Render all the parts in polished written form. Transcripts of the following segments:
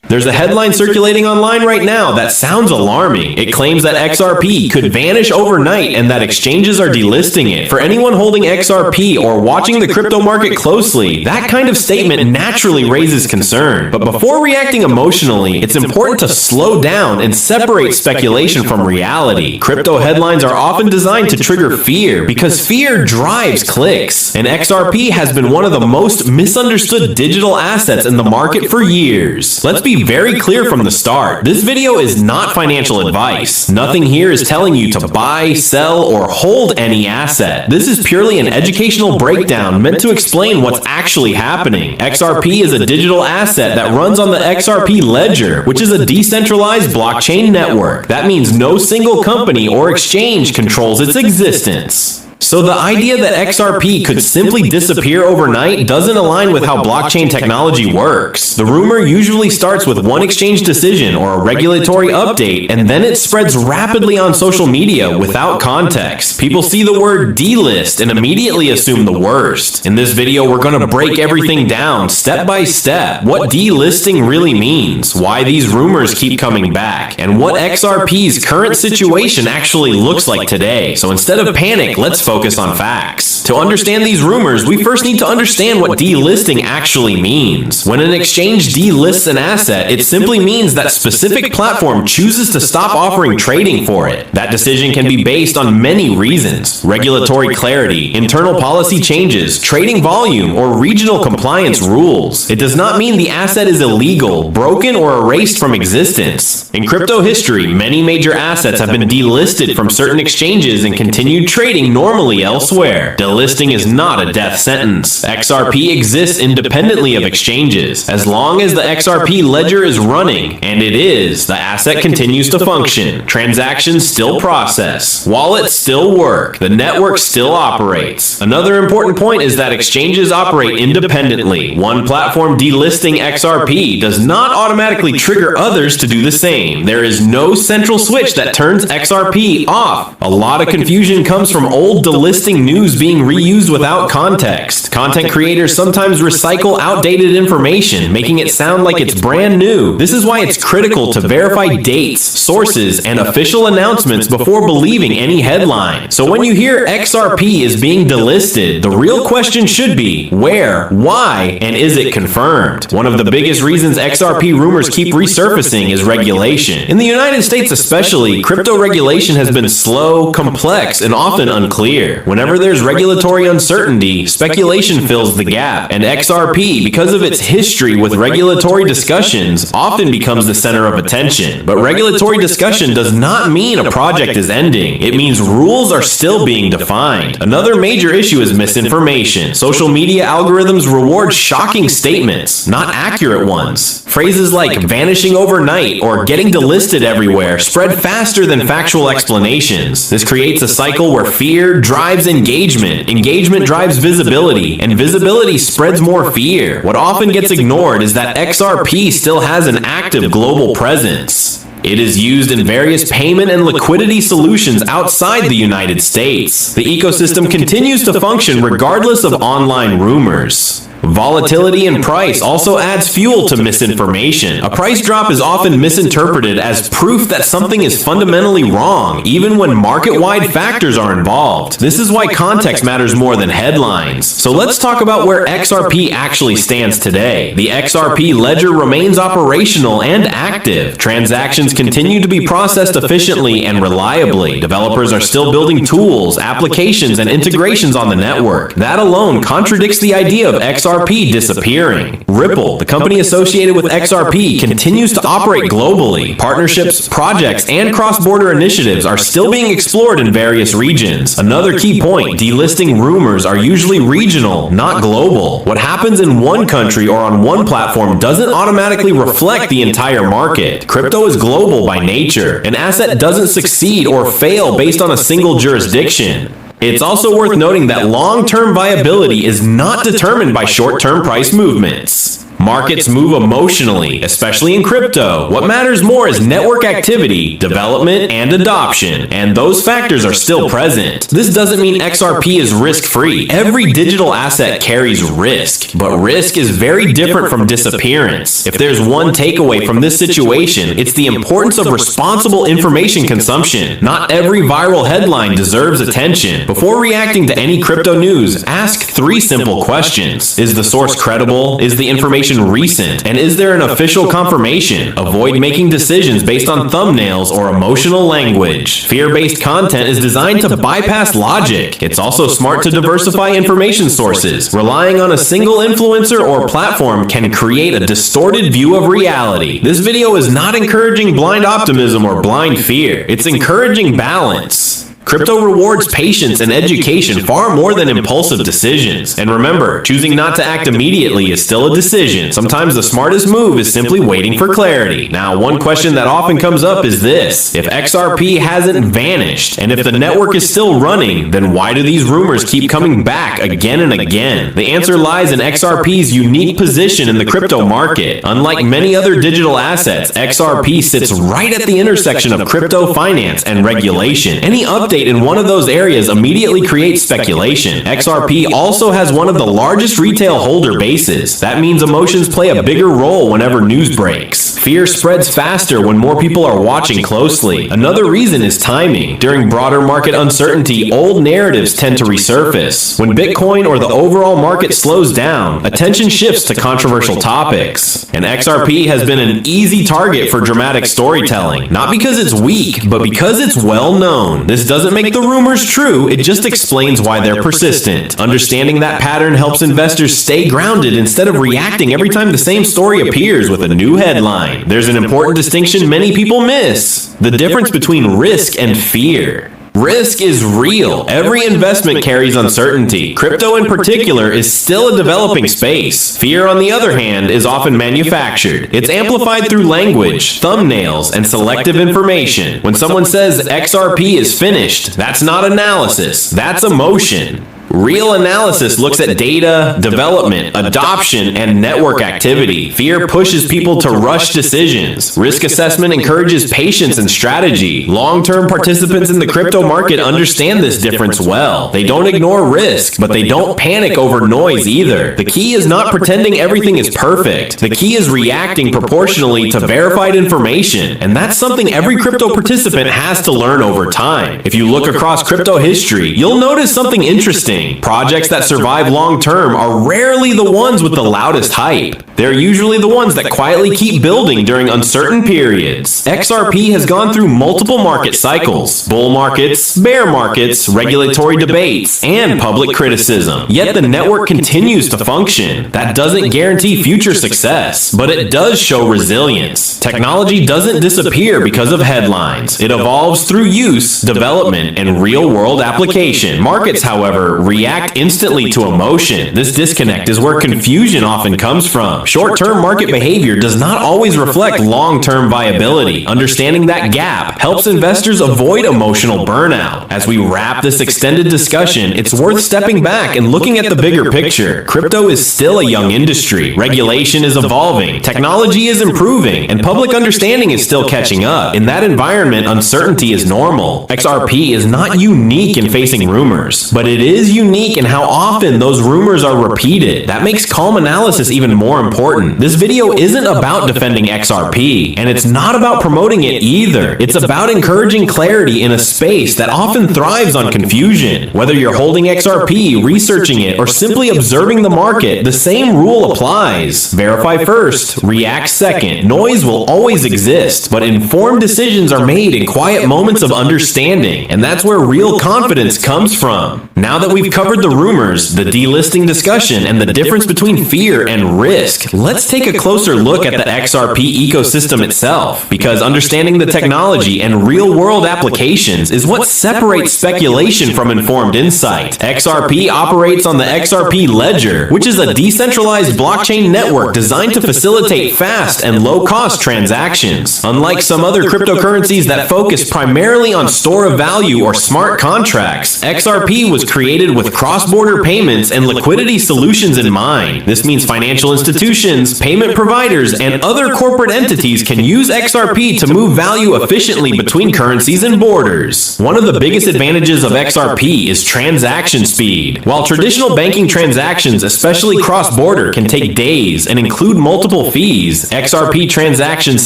There's a headline circulating online right now that sounds alarming. It claims that XRP could vanish overnight and that exchanges are delisting it. For anyone holding XRP or watching the crypto market closely, that kind of statement naturally raises concern. But before reacting emotionally, it's important to slow down and separate speculation from reality. Crypto headlines are often designed to trigger fear because fear drives clicks. And XRP has been one of the most misunderstood digital assets in the market for years. Let's be very clear from the start. This video is not financial advice. Nothing here is telling you to buy, sell, or hold any asset. This is purely an educational breakdown meant to explain what's actually happening. XRP is a digital asset that runs on the XRP ledger, which is a decentralized blockchain network. That means no single company or exchange controls its existence. So the idea that XRP could simply disappear overnight doesn't align with how blockchain technology works. The rumor usually starts with one exchange decision or a regulatory update, and then it spreads rapidly on social media without context. People see the word delist and immediately assume the worst. In this video, we're going to break everything down step by step, what delisting really means, why these rumors keep coming back, and what XRP's current situation actually looks like today. So instead of panic, let's focus on facts. To understand these rumors, we first need to understand what delisting actually means. When an exchange delists an asset, it simply means that specific platform chooses to stop offering trading for it. That decision can be based on many reasons: regulatory clarity, internal policy changes, trading volume, or regional compliance rules. It does not mean the asset is illegal, broken, or erased from existence. In crypto history, many major assets have been delisted from certain exchanges and continued trading normally elsewhere. Delisting is not a death sentence. XRP exists independently of exchanges. As long as the XRP ledger is running, and it is, the asset continues to function. Transactions still process. Wallets still work. The network still operates. Another important point is that exchanges operate independently. One platform delisting XRP does not automatically trigger others to do the same. There is no central switch that turns XRP off. A lot of confusion comes from old delisting news being reused without context. Content creators sometimes recycle outdated information, making it sound like it's brand new. This is why it's critical to verify dates, sources, and official announcements before believing any headline. So when you hear XRP is being delisted, the real question should be where, why, and is it confirmed? One of the biggest reasons XRP rumors keep resurfacing is regulation. In the United States especially, crypto regulation has been slow, complex, and often unclear. Whenever there's regulatory uncertainty, speculation fills the gap, and XRP, because of its history with regulatory discussions, often becomes the center of attention. But regulatory discussion does not mean a project is ending. It means rules are still being defined. Another major issue is misinformation. Social media algorithms reward shocking statements, not accurate ones. Phrases like vanishing overnight or getting delisted everywhere spread faster than factual explanations. This creates a cycle where fear drives engagement, engagement drives visibility, and visibility spreads more fear. What often gets ignored is that XRP still has an active global presence. It is used in various payment and liquidity solutions outside the United States. The ecosystem continues to function regardless of online rumors. Volatility in price also adds fuel to misinformation. A price drop is often misinterpreted as proof that something is fundamentally wrong, even when market-wide factors are involved. This is why context matters more than headlines. So let's talk about where XRP actually stands today. The XRP ledger remains operational and active. Transactions continue to be processed efficiently and reliably. Developers are still building tools, applications, and integrations on the network. That alone contradicts the idea of XRP disappearing. Ripple, the company associated with XRP, continues to operate globally. Partnerships, projects, and cross-border initiatives are still being explored in various regions. Another key point, delisting rumors are usually regional, not global. What happens in one country or on one platform doesn't automatically reflect the entire market. Crypto is global by nature. An asset doesn't succeed or fail based on a single jurisdiction. It's also worth noting that long-term viability is not determined by short-term price movements. Markets move emotionally, especially in crypto. What matters more is network activity, development, and adoption, and those factors are still present. This doesn't mean XRP is risk-free. Every digital asset carries risk, but risk is very different from disappearance. If there's one takeaway from this situation, it's the importance of responsible information consumption. Not every viral headline deserves attention. Before reacting to any crypto news, ask 3 simple questions. Is the source credible? Is the information recent? And is there an official confirmation? Avoid making decisions based on thumbnails or emotional language. Fear-based content is designed to bypass logic. It's also smart to diversify information sources. Relying on a single influencer or platform can create a distorted view of reality. This video is not encouraging blind optimism or blind fear. It's encouraging balance. Crypto rewards patience and education far more than impulsive decisions. And remember, choosing not to act immediately is still a decision. Sometimes the smartest move is simply waiting for clarity. Now, one question that often comes up is this: if XRP hasn't vanished, and if the network is still running, then why do these rumors keep coming back again and again? The answer lies in XRP's unique position in the crypto market. Unlike many other digital assets, XRP sits right at the intersection of crypto finance and regulation. Any update in one of those areas immediately creates speculation. XRP also has one of the largest retail holder bases. That means emotions play a bigger role whenever news breaks. Fear spreads faster when more people are watching closely. Another reason is timing. During broader market uncertainty, old narratives tend to resurface. When Bitcoin or the overall market slows down, attention shifts to controversial topics. And XRP has been an easy target for dramatic storytelling. Not because it's weak, but because it's well known. This doesn't make the rumors true, it just explains why they're persistent. Understanding that pattern helps investors stay grounded instead of reacting every time the same story appears with a new headline. There's an important distinction many people miss: the difference between risk and fear. Risk is real. Every investment carries uncertainty. Crypto in particular is still a developing space. Fear, on the other hand, is often manufactured. It's amplified through language, thumbnails, and selective information. When someone says XRP is finished, that's not analysis, that's emotion. Real analysis looks at data, development, adoption, and network activity. Fear pushes people to rush decisions. Risk assessment encourages patience and strategy. Long-term participants in the crypto market understand this difference well. They don't ignore risk, but they don't panic over noise either. The key is not pretending everything is perfect. The key is reacting proportionally to verified information, and that's something every crypto participant has to learn over time. If you look across crypto history, you'll notice something interesting. Projects that survive long-term are rarely the ones with the loudest hype. They're usually the ones that quietly keep building during uncertain periods. XRP has gone through multiple market cycles: bull markets, bear markets, regulatory debates, and public criticism. Yet the network continues to function. That doesn't guarantee future success, but it does show resilience. Technology doesn't disappear because of headlines. It evolves through use, development, and real-world application. Markets, however, react instantly to emotion. This disconnect is where confusion often comes from. Short-term market behavior does not always reflect long-term viability. Understanding that gap helps investors avoid emotional burnout. As we wrap this extended discussion, it's worth stepping back and looking at the bigger picture. Crypto is still a young industry. Regulation is evolving. Technology is improving, and public understanding is still catching up. In that environment, uncertainty is normal. XRP is not unique in facing rumors, but it is unique in how often those rumors are repeated. That makes calm analysis even more important. This video isn't about defending XRP, and it's not about promoting it either. It's about encouraging clarity in a space that often thrives on confusion. Whether you're holding XRP, researching it, or simply observing the market, the same rule applies. Verify first, react second. Noise will always exist, but informed decisions are made in quiet moments of understanding, and that's where real confidence comes from. Now that we've covered the rumors, the delisting discussion, and the difference between fear and risk, let's take a closer look at the XRP ecosystem itself, because understanding the technology and real-world applications is what separates speculation from informed insight. XRP operates on the XRP ledger, which is a decentralized blockchain network designed to facilitate fast and low-cost transactions. Unlike some other cryptocurrencies that focus primarily on store of value or smart contracts, XRP was created with cross-border payments and liquidity solutions in mind. This means financial institutions, banks, payment providers, and other corporate entities can use XRP to move value efficiently between currencies and borders. One of the biggest advantages of XRP is transaction speed. While traditional banking transactions, especially cross-border, can take days and include multiple fees, XRP transactions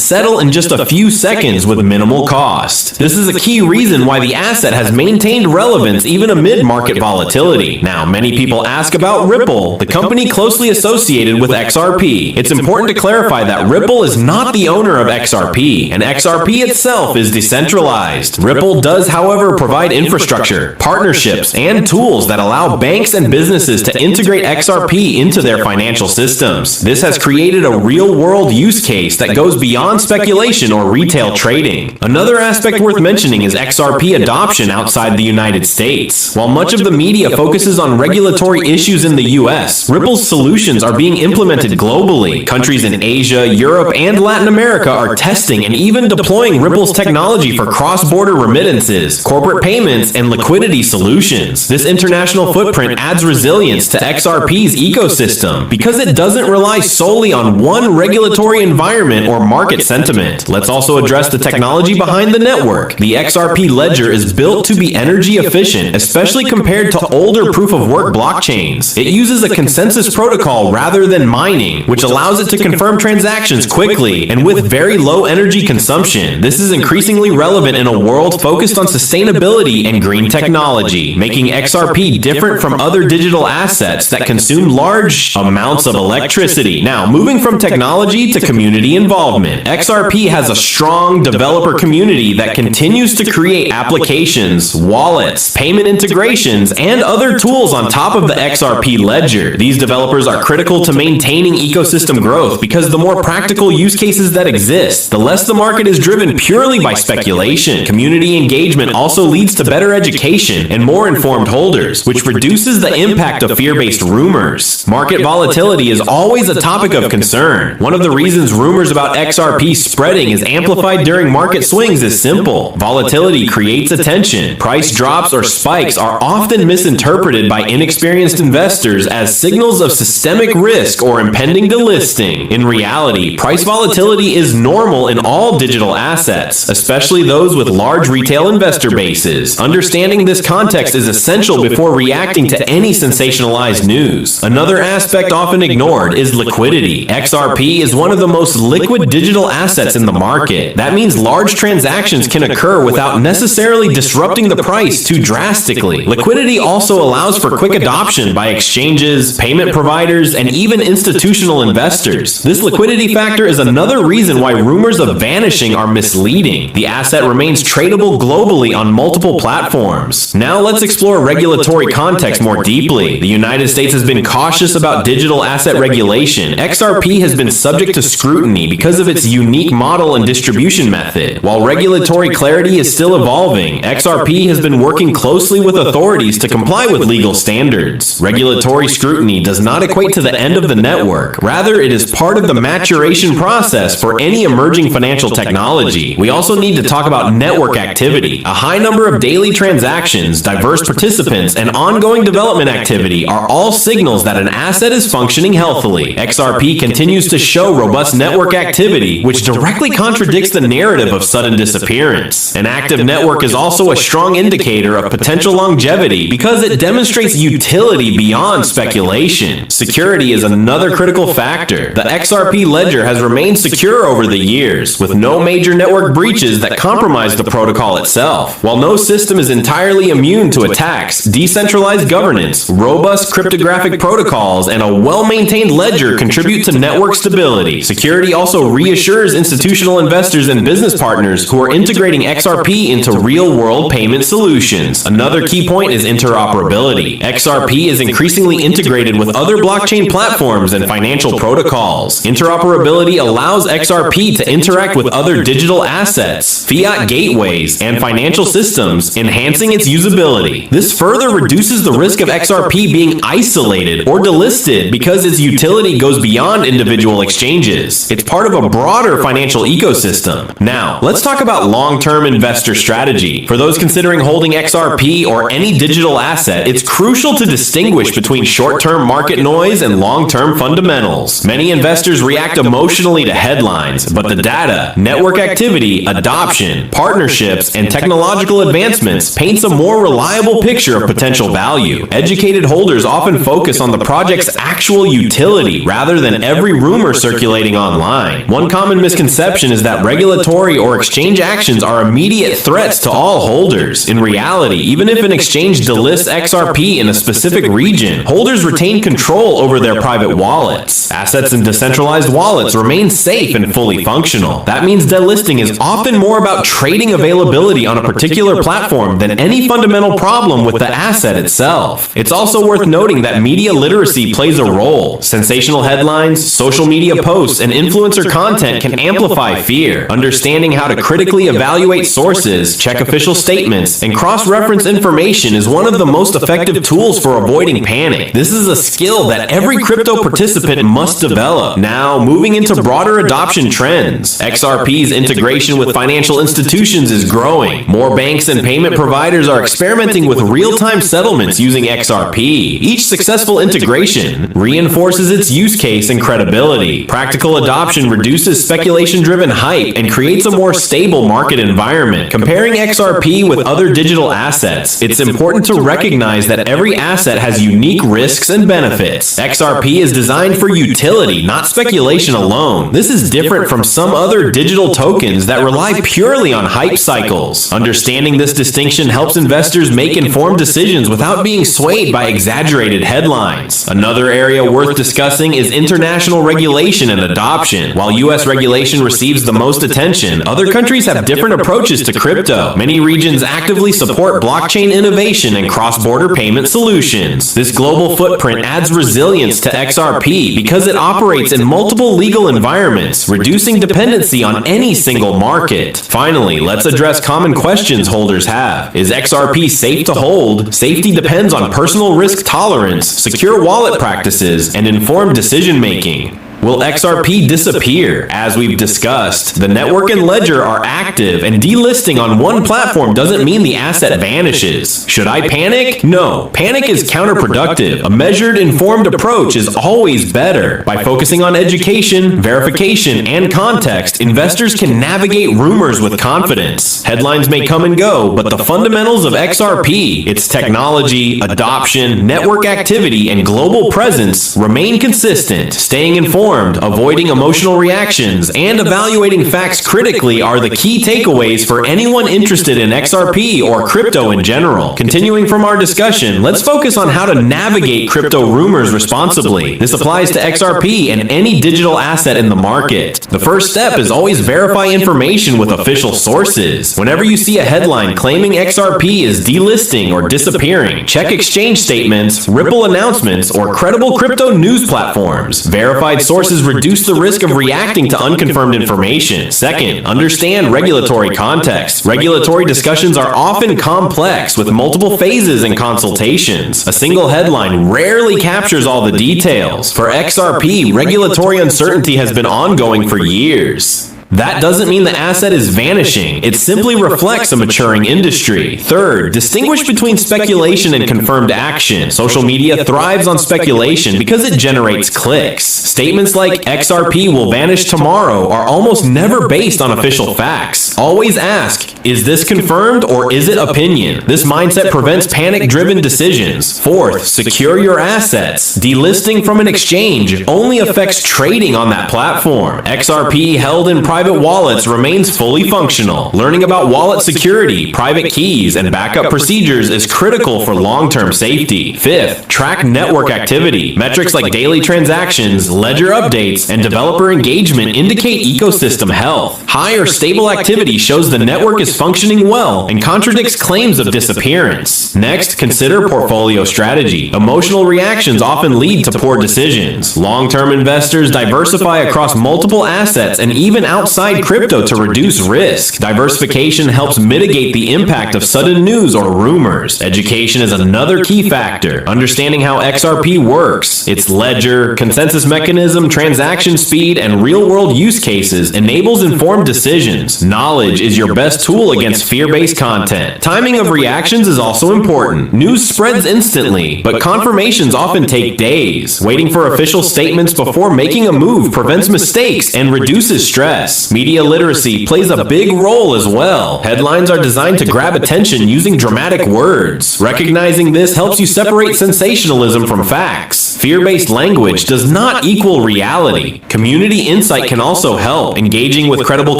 settle in just a few seconds with minimal cost. This is a key reason why the asset has maintained relevance even amid market volatility. Now, many people ask about Ripple, the company closely associated with XRP. It's important to clarify that Ripple is not the owner of XRP, and XRP itself is decentralized. Ripple does, however, provide infrastructure, partnerships, and tools that allow banks and businesses to integrate XRP into their financial systems. This has created a real-world use case that goes beyond speculation or retail trading. Another aspect worth mentioning is XRP adoption outside the United States. While much of the media focuses on regulatory issues in the US, Ripple's solutions are being implemented globally. Countries in Asia, Europe, and Latin America are testing and even deploying Ripple's technology for cross-border remittances, corporate payments, and liquidity solutions. This international footprint adds resilience to XRP's ecosystem because it doesn't rely solely on one regulatory environment or market sentiment. Let's also address the technology behind the network. The XRP ledger is built to be energy efficient, especially compared to older proof-of-work blockchains. It uses a consensus protocol rather than mining, which allows it to confirm transactions quickly and with very low energy consumption. This is increasingly relevant in a world focused on sustainability and green technology, making XRP different from other digital assets that consume large amounts of electricity. Now, moving from technology to community involvement, XRP has a strong developer community that continues to create applications, wallets, payment integrations, and other tools on top of the XRP ledger. These developers are critical to maintaining ecosystem growth because the more practical use cases that exist, the less the market is driven purely by speculation. Community engagement also leads to better education and more informed holders, which reduces the impact of fear-based rumors. Market volatility is always a topic of concern. One of the reasons rumors about XRP spreading is amplified during market swings is simple. Volatility creates attention. Price drops or spikes are often misinterpreted by inexperienced investors as signals of systemic risk or impending delisting. In reality, price volatility is normal in all digital assets, especially those with large retail investor bases. Understanding this context is essential before reacting to any sensationalized news. Another aspect often ignored is liquidity. XRP is one of the most liquid digital assets in the market. That means large transactions can occur without necessarily disrupting the price too drastically. Liquidity also allows for quick adoption by exchanges, payment providers, and even institutional investors. This liquidity factor is another reason why rumors of vanishing are misleading. The asset remains tradable globally on multiple platforms. Now let's explore regulatory context more deeply. The United States has been cautious about digital asset regulation. XRP has been subject to scrutiny because of its unique model and distribution method. While regulatory clarity is still evolving, XRP has been working closely with authorities to comply with legal standards. Regulatory scrutiny does not equate to the end of the network. Rather, it is part of the maturation process for any emerging financial technology. We also need to talk about network activity. A high number of daily transactions, diverse participants, and ongoing development activity are all signals that an asset is functioning healthily. XRP continues to show robust network activity, which directly contradicts the narrative of sudden disappearance. An active network is also a strong indicator of potential longevity because it demonstrates utility beyond speculation. Security is another critical factor. The XRP ledger has remained secure over the years, with no major network breaches that compromise the protocol itself. While no system is entirely immune to attacks, decentralized governance, robust cryptographic protocols, and a well-maintained ledger contribute to network stability. Security also reassures institutional investors and business partners who are integrating XRP into real-world payment solutions. Another key point is interoperability. XRP is increasingly integrated with other blockchain platforms and financial protocols. Interoperability allows XRP to interact with other digital assets, fiat gateways, and financial systems, enhancing its usability. This further reduces the risk of XRP being isolated or delisted because its utility goes beyond individual exchanges. It's part of a broader financial ecosystem. Now, let's talk about long-term investor strategy. For those considering holding XRP or any digital asset, it's crucial to distinguish between short-term market noise and long-term fundamentals. trends. Many investors react emotionally to headlines, but the data, network activity, adoption, partnerships, and technological advancements paints a more reliable picture of potential value. Educated holders often focus on the project's actual utility rather than every rumor circulating online. One common misconception is that regulatory or exchange actions are immediate threats to all holders. In reality, even if an exchange delists XRP in a specific region, holders retain control over their private wallets. Assets in decentralized wallets remain safe and fully functional. That means delisting is often more about trading availability on a particular platform than any fundamental problem with the asset itself. It's also worth noting that media literacy plays a role. Sensational headlines, social media posts, and influencer content can amplify fear. Understanding how to critically evaluate sources, check official statements, and cross-reference information is one of the most effective tools for avoiding panic. This is a skill that every crypto participant must develop. Now, moving into broader adoption trends. XRP's integration with financial institutions is growing. More banks and payment providers are experimenting with real-time settlements using XRP. Each successful integration reinforces its use case and credibility. Practical adoption reduces speculation-driven hype and creates a more stable market environment. Comparing XRP with other digital assets, it's important to recognize that every asset has unique risks and benefits. XRP is designed for utility, not speculation alone. This is different from some other digital tokens that rely purely on hype cycles. Understanding this distinction helps investors make informed decisions without being swayed by exaggerated headlines. Another area worth discussing is international regulation and adoption. While U.S. regulation receives the most attention, other countries have different approaches to crypto. Many regions actively support blockchain innovation and cross-border payment solutions. This global footprint adds resilience to XRP because it operates in multiple legal environments, reducing dependency on any single market. Finally, let's address common questions holders have. Is XRP safe to hold? Safety depends on personal risk tolerance, secure wallet practices, and informed decision-making. Will XRP disappear? As we've discussed, the network and ledger are active, and delisting on one platform doesn't mean the asset vanishes. Should I panic? No. Panic is counterproductive. A measured, informed approach is always better. By focusing on education, verification, and context, investors can navigate rumors with confidence. Headlines may come and go, but the fundamentals of XRP, its technology, adoption, network activity, and global presence remain consistent. Staying informed, avoiding emotional reactions, and evaluating facts critically are the key takeaways for anyone interested in XRP or crypto in general. Continuing from our discussion, let's focus on how to navigate crypto rumors responsibly. This applies to XRP and any digital asset in the market. The first step is always verify information with official sources. Whenever you see a headline claiming XRP is delisting or disappearing, check exchange statements, Ripple announcements, or credible crypto news platforms. Verified sources reduce the risk of reacting to unconfirmed information. Second, understand regulatory context. Regulatory discussions are often complex with multiple phases and consultations. A single headline rarely captures all the details. For XRP, regulatory uncertainty has been ongoing for years. That doesn't mean the asset is vanishing. It simply reflects a maturing industry. Third, distinguish between speculation and confirmed action. Social media thrives on speculation because it generates clicks. Statements like XRP will vanish tomorrow are almost never based on official facts. Always ask, is this confirmed or is it opinion? This mindset prevents panic-driven decisions. Fourth, secure your assets. Delisting from an exchange only affects trading on that platform. XRP held in private wallets remains fully functional. Learning about wallet security, private keys, and backup procedures is critical for long-term safety. Fifth, track network activity. Metrics like daily transactions, ledger updates, and developer engagement indicate ecosystem health. High or stable activity shows the network is functioning well and contradicts claims of disappearance. Next, consider portfolio strategy. Emotional reactions often lead to poor decisions. Long-term investors diversify across multiple assets and even outside outside crypto to reduce risk. Diversification helps mitigate the impact of sudden news or rumors. Education is another key factor. Understanding how XRP works, its ledger, consensus mechanism, transaction speed, and real-world use cases enables informed decisions. Knowledge is your best tool against fear-based content. Timing of reactions is also important. News spreads instantly, but confirmations often take days. Waiting for official statements before making a move prevents mistakes and reduces stress. Media literacy plays a big role as well. Headlines are designed to grab attention using dramatic words. Recognizing this helps you separate sensationalism from facts. Fear-based language does not equal reality. Community insight can also help. Engaging with credible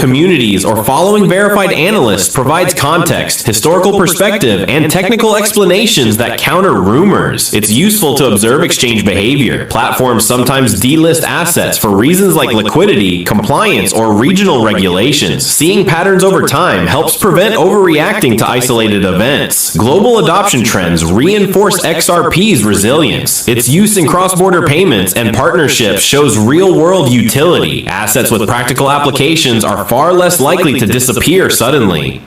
communities or following verified analysts provides context, historical perspective, and technical explanations that counter rumors. It's useful to observe exchange behavior. Platforms sometimes delist assets for reasons like liquidity, compliance, or regional regulations. Seeing patterns over time helps prevent overreacting to isolated events. Global adoption trends reinforce XRP's resilience. Its use in cross-border payments and partnerships shows real-world utility. Assets with practical applications are far less likely to disappear suddenly.